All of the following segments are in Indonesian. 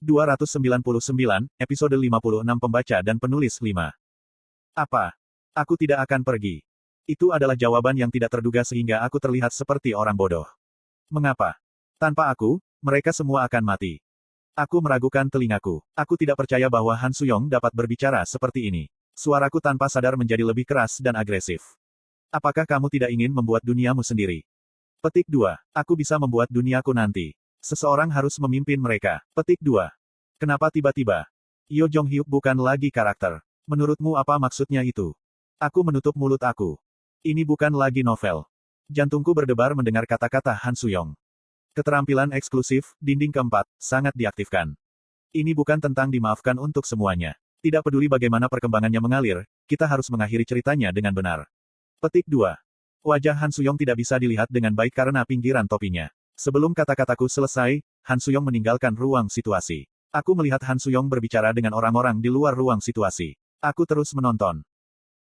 299, episode 56 pembaca dan penulis 5. Apa? Aku tidak akan pergi. Itu adalah jawaban yang tidak terduga sehingga aku terlihat seperti orang bodoh. Mengapa? Tanpa aku, mereka semua akan mati. Aku meragukan telingaku. Aku tidak percaya bahwa Han Suyong dapat berbicara seperti ini. Suaraku tanpa sadar menjadi lebih keras dan agresif. Apakah kamu tidak ingin membuat duniamu sendiri? Petik 2. Aku bisa membuat duniaku nanti. Seseorang harus memimpin mereka. Petik 2. Kenapa tiba-tiba? Yo Jong-hyuk bukan lagi karakter. Menurutmu apa maksudnya itu? Aku menutup mulut aku. Ini bukan lagi novel. Jantungku berdebar mendengar kata-kata Han Suyong. Keterampilan eksklusif, dinding keempat, sangat diaktifkan. Ini bukan tentang dimaafkan untuk semuanya. Tidak peduli bagaimana perkembangannya mengalir, kita harus mengakhiri ceritanya dengan benar. Petik 2. Wajah Han Suyong tidak bisa dilihat dengan baik karena pinggiran topinya. Sebelum kata-kataku selesai, Han Suyong meninggalkan ruang situasi. Aku melihat Han Suyong berbicara dengan orang-orang di luar ruang situasi. Aku terus menonton.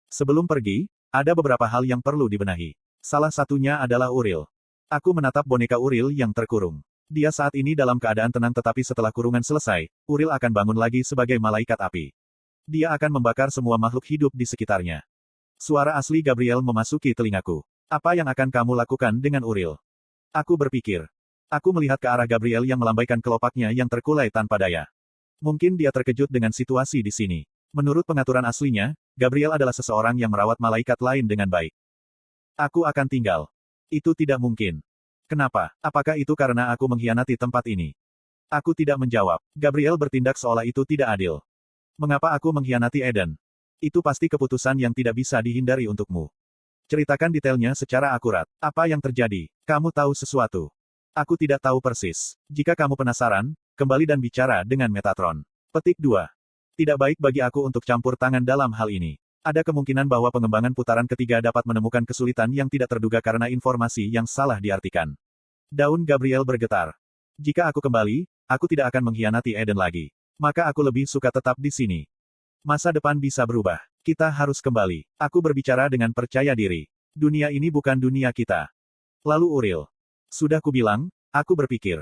Sebelum pergi, ada beberapa hal yang perlu dibenahi. Salah satunya adalah Uril. Aku menatap boneka Uril yang terkurung. Dia saat ini dalam keadaan tenang tetapi setelah kurungan selesai, Uril akan bangun lagi sebagai malaikat api. Dia akan membakar semua makhluk hidup di sekitarnya. Suara asli Gabriel memasuki telingaku. Apa yang akan kamu lakukan dengan Uril? Aku berpikir. Aku melihat ke arah Gabriel yang melambaikan kelopaknya yang terkulai tanpa daya. Mungkin dia terkejut dengan situasi di sini. Menurut pengaturan aslinya, Gabriel adalah seseorang yang merawat malaikat lain dengan baik. Aku akan tinggal. Itu tidak mungkin. Kenapa? Apakah itu karena aku mengkhianati tempat ini? Aku tidak menjawab. Gabriel bertindak seolah itu tidak adil. Mengapa aku mengkhianati Eden? Itu pasti keputusan yang tidak bisa dihindari untukmu. Ceritakan detailnya secara akurat. Apa yang terjadi? Kamu tahu sesuatu? Aku tidak tahu persis. Jika kamu penasaran, kembali dan bicara dengan Metatron. Petik 2. Tidak baik bagi aku untuk campur tangan dalam hal ini. Ada kemungkinan bahwa pengembangan putaran ketiga dapat menemukan kesulitan yang tidak terduga karena informasi yang salah diartikan. Daun Gabriel bergetar. Jika aku kembali, aku tidak akan mengkhianati Eden lagi. Maka aku lebih suka tetap di sini. Masa depan bisa berubah. Kita harus kembali. Aku berbicara dengan percaya diri. Dunia ini bukan dunia kita. Lalu Uril. Sudah kubilang, aku berpikir.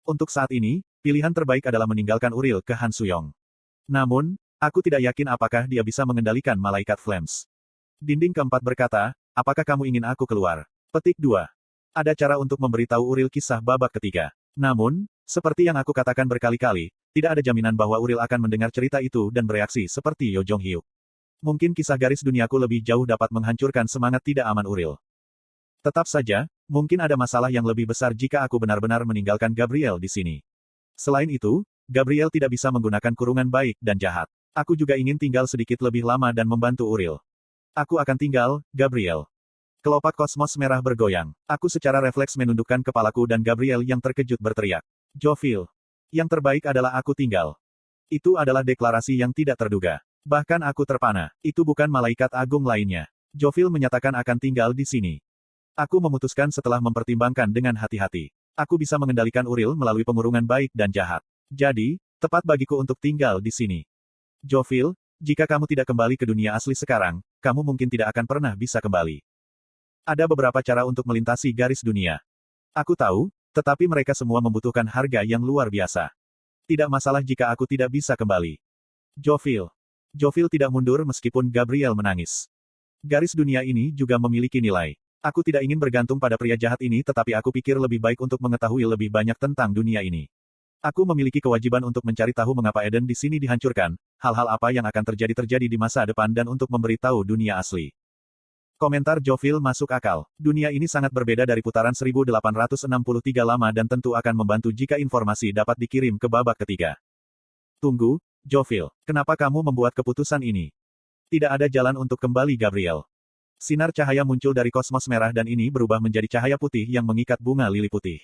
Untuk saat ini, pilihan terbaik adalah meninggalkan Uril ke Han Suyong. Namun, aku tidak yakin apakah dia bisa mengendalikan malaikat Flames. Dinding keempat berkata, apakah kamu ingin aku keluar? Petik 2. Ada cara untuk memberitahu Uril kisah babak ketiga. Namun, seperti yang aku katakan berkali-kali, tidak ada jaminan bahwa Uril akan mendengar cerita itu dan bereaksi seperti Yo Jong-hyuk. Mungkin kisah garis duniaku lebih jauh dapat menghancurkan semangat tidak aman Uril. Tetap saja, mungkin ada masalah yang lebih besar jika aku benar-benar meninggalkan Gabriel di sini. Selain itu, Gabriel tidak bisa menggunakan kurungan baik dan jahat. Aku juga ingin tinggal sedikit lebih lama dan membantu Uril. Aku akan tinggal, Gabriel. Kelopak kosmos merah bergoyang. Aku secara refleks menundukkan kepalaku dan Gabriel yang terkejut berteriak. Jovil. Yang terbaik adalah aku tinggal. Itu adalah deklarasi yang tidak terduga. Bahkan aku terpana. Itu bukan malaikat agung lainnya. Jovil menyatakan akan tinggal di sini. Aku memutuskan setelah mempertimbangkan dengan hati-hati. Aku bisa mengendalikan Uril melalui pengurungan baik dan jahat. Jadi, tepat bagiku untuk tinggal di sini. Jovil, jika kamu tidak kembali ke dunia asli sekarang, kamu mungkin tidak akan pernah bisa kembali. Ada beberapa cara untuk melintasi garis dunia. Aku tahu, tetapi mereka semua membutuhkan harga yang luar biasa. Tidak masalah jika aku tidak bisa kembali. Jovil. Jovil tidak mundur meskipun Gabriel menangis. Garis dunia ini juga memiliki nilai. Aku tidak ingin bergantung pada pria jahat ini tetapi aku pikir lebih baik untuk mengetahui lebih banyak tentang dunia ini. Aku memiliki kewajiban untuk mencari tahu mengapa Eden di sini dihancurkan, hal-hal apa yang akan terjadi di masa depan dan untuk memberitahu dunia asli. Komentar Jovil masuk akal. Dunia ini sangat berbeda dari putaran 1863 lama dan tentu akan membantu jika informasi dapat dikirim ke babak ketiga. Tunggu, Jovil, kenapa kamu membuat keputusan ini? Tidak ada jalan untuk kembali Gabriel. Sinar cahaya muncul dari kosmos merah dan ini berubah menjadi cahaya putih yang mengikat bunga lili putih.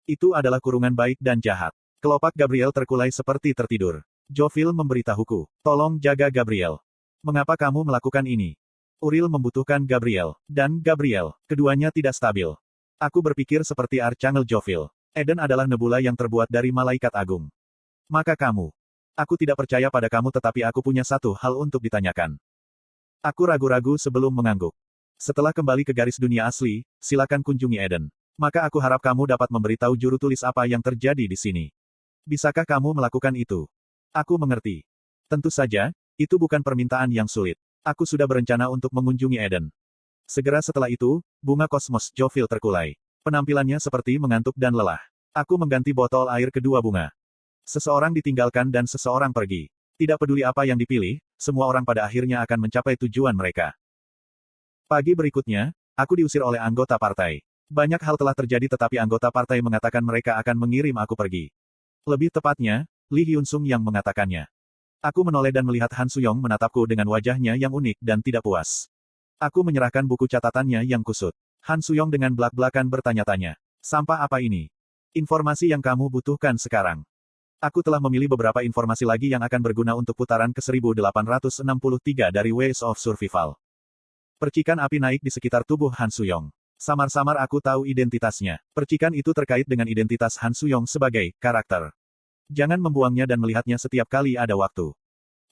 Itu adalah kurungan baik dan jahat. Kelopak Gabriel terkulai seperti tertidur. Jovil memberitahuku, tolong jaga Gabriel. Mengapa kamu melakukan ini? Uril membutuhkan Gabriel, dan Gabriel, keduanya tidak stabil. Aku berpikir seperti Archangel Jovil. Eden adalah nebula yang terbuat dari malaikat agung. Maka kamu. Aku tidak percaya pada kamu tetapi aku punya satu hal untuk ditanyakan. Aku ragu-ragu sebelum mengangguk. Setelah kembali ke garis dunia asli, silakan kunjungi Eden. Maka aku harap kamu dapat memberitahu juru tulis apa yang terjadi di sini. Bisakah kamu melakukan itu? Aku mengerti. Tentu saja, itu bukan permintaan yang sulit. Aku sudah berencana untuk mengunjungi Eden. Segera setelah itu, bunga kosmos Jovil terkulai. Penampilannya seperti mengantuk dan lelah. Aku mengganti botol air kedua bunga. Seseorang ditinggalkan dan seseorang pergi. Tidak peduli apa yang dipilih, semua orang pada akhirnya akan mencapai tujuan mereka. Pagi berikutnya, aku diusir oleh anggota partai. Banyak hal telah terjadi tetapi anggota partai mengatakan mereka akan mengirim aku pergi. Lebih tepatnya, Lee Hyun-sung yang mengatakannya. Aku menoleh dan melihat Han Suyong menatapku dengan wajahnya yang unik dan tidak puas. Aku menyerahkan buku catatannya yang kusut. Han Suyong dengan belak-belakan bertanya-tanya. Sampah apa ini? Informasi yang kamu butuhkan sekarang. Aku telah memilih beberapa informasi lagi yang akan berguna untuk putaran ke-1863 dari Ways of Survival. Percikan api naik di sekitar tubuh Han Suyong. Samar-samar aku tahu identitasnya. Percikan itu terkait dengan identitas Han Suyong sebagai karakter. Jangan membuangnya dan melihatnya setiap kali ada waktu.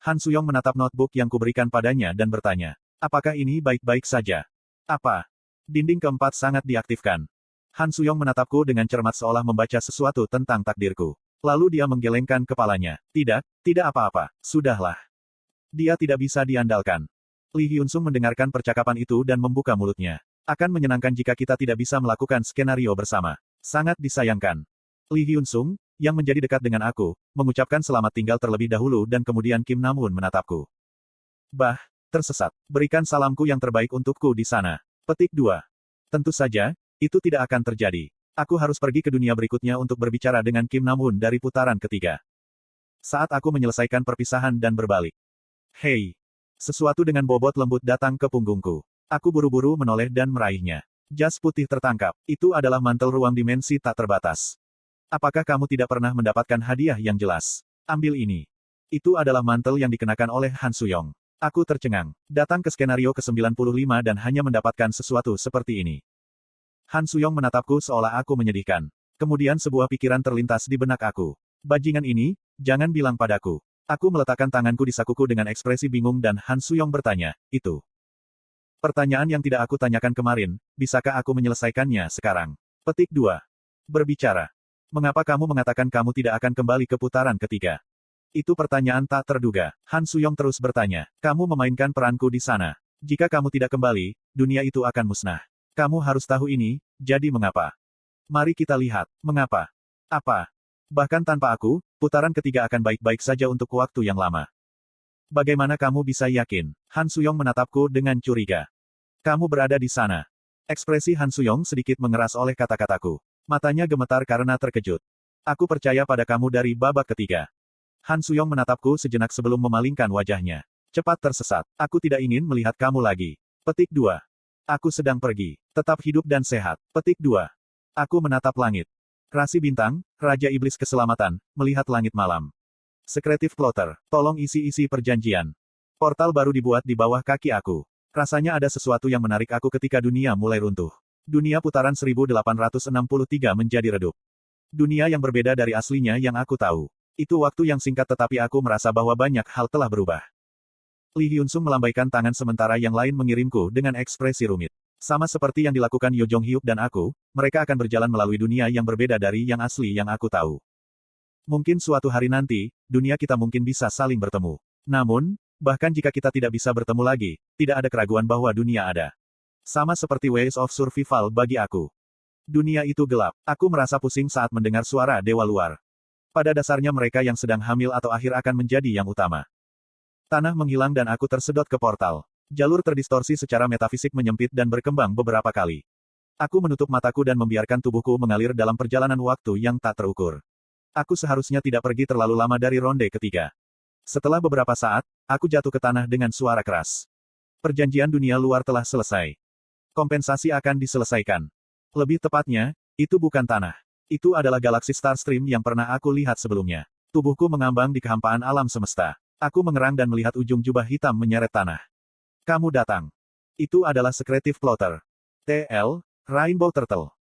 Han Suyong menatap notebook yang kuberikan padanya dan bertanya. Apakah ini baik-baik saja? Apa? Dinding keempat sangat diaktifkan. Han Suyong menatapku dengan cermat seolah membaca sesuatu tentang takdirku. Lalu dia menggelengkan kepalanya. Tidak apa-apa. Sudahlah. Dia tidak bisa diandalkan. Lee Hyun-sung mendengarkan percakapan itu dan membuka mulutnya. Akan menyenangkan jika kita tidak bisa melakukan skenario bersama. Sangat disayangkan. Lee Hyun-sung, yang menjadi dekat dengan aku, mengucapkan selamat tinggal terlebih dahulu dan kemudian Kim Namun menatapku. Bah, tersesat. Berikan salamku yang terbaik untukku di sana. Petik 2. Tentu saja, itu tidak akan terjadi. Aku harus pergi ke dunia berikutnya untuk berbicara dengan Kim Namun dari putaran ketiga. Saat aku menyelesaikan perpisahan dan berbalik. Hei! Sesuatu dengan bobot lembut datang ke punggungku. Aku buru-buru menoleh dan meraihnya. Jas putih tertangkap. Itu adalah mantel ruang dimensi tak terbatas. Apakah kamu tidak pernah mendapatkan hadiah yang jelas? Ambil ini. Itu adalah mantel yang dikenakan oleh Han Suyong. Aku tercengang. Datang ke skenario ke-95 dan hanya mendapatkan sesuatu seperti ini. Han Suyong menatapku seolah aku menyedihkan. Kemudian sebuah pikiran terlintas di benak aku. Bajingan ini, jangan bilang padaku. Aku meletakkan tanganku di sakuku dengan ekspresi bingung dan Han Suyong bertanya, itu. Pertanyaan yang tidak aku tanyakan kemarin, bisakah aku menyelesaikannya sekarang? Petik 2. Berbicara. Mengapa kamu mengatakan kamu tidak akan kembali ke putaran ketiga? Itu pertanyaan tak terduga. Han Suyong terus bertanya, kamu memainkan peranku di sana. Jika kamu tidak kembali, dunia itu akan musnah. Kamu harus tahu ini, jadi mengapa? Mari kita lihat, mengapa? Apa? Bahkan tanpa aku, putaran ketiga akan baik-baik saja untuk waktu yang lama. Bagaimana kamu bisa yakin? Han Suyong menatapku dengan curiga. Kamu berada di sana. Ekspresi Han Suyong sedikit mengeras oleh kata-kataku. Matanya gemetar karena terkejut. Aku percaya pada kamu dari babak ketiga. Han Suyong menatapku sejenak sebelum memalingkan wajahnya. Cepat tersesat. Aku tidak ingin melihat kamu lagi. Petik 2. Aku sedang pergi. Tetap hidup dan sehat. Petik 2. Aku menatap langit. Rasi bintang, Raja Iblis Keselamatan, melihat langit malam. Sekretif plotter, tolong isi-isi perjanjian. Portal baru dibuat di bawah kaki aku. Rasanya ada sesuatu yang menarik aku ketika dunia mulai runtuh. Dunia putaran 1863 menjadi redup. Dunia yang berbeda dari aslinya yang aku tahu. Itu waktu yang singkat tetapi aku merasa bahwa banyak hal telah berubah. Lee Hyun-sung melambaikan tangan sementara yang lain mengirimku dengan ekspresi rumit. Sama seperti yang dilakukan Yo Jong-hyuk dan aku, mereka akan berjalan melalui dunia yang berbeda dari yang asli yang aku tahu. Mungkin suatu hari nanti, dunia kita mungkin bisa saling bertemu. Namun, bahkan jika kita tidak bisa bertemu lagi, tidak ada keraguan bahwa dunia ada. Sama seperti Ways of Survival bagi aku. Dunia itu gelap. Aku merasa pusing saat mendengar suara dewa luar. Pada dasarnya mereka yang sedang hamil atau akhir akan menjadi yang utama. Tanah menghilang dan aku tersedot ke portal. Jalur terdistorsi secara metafisik menyempit dan berkembang beberapa kali. Aku menutup mataku dan membiarkan tubuhku mengalir dalam perjalanan waktu yang tak terukur. Aku seharusnya tidak pergi terlalu lama dari ronde ketiga. Setelah beberapa saat, aku jatuh ke tanah dengan suara keras. Perjanjian dunia luar telah selesai. Kompensasi akan diselesaikan. Lebih tepatnya, itu bukan tanah. Itu adalah galaksi Starstream yang pernah aku lihat sebelumnya. Tubuhku mengambang di kehampaan alam semesta. Aku mengerang dan melihat ujung jubah hitam menyeret tanah. Kamu datang. Itu adalah sekretif plotter. TL, Rainbow Turtle.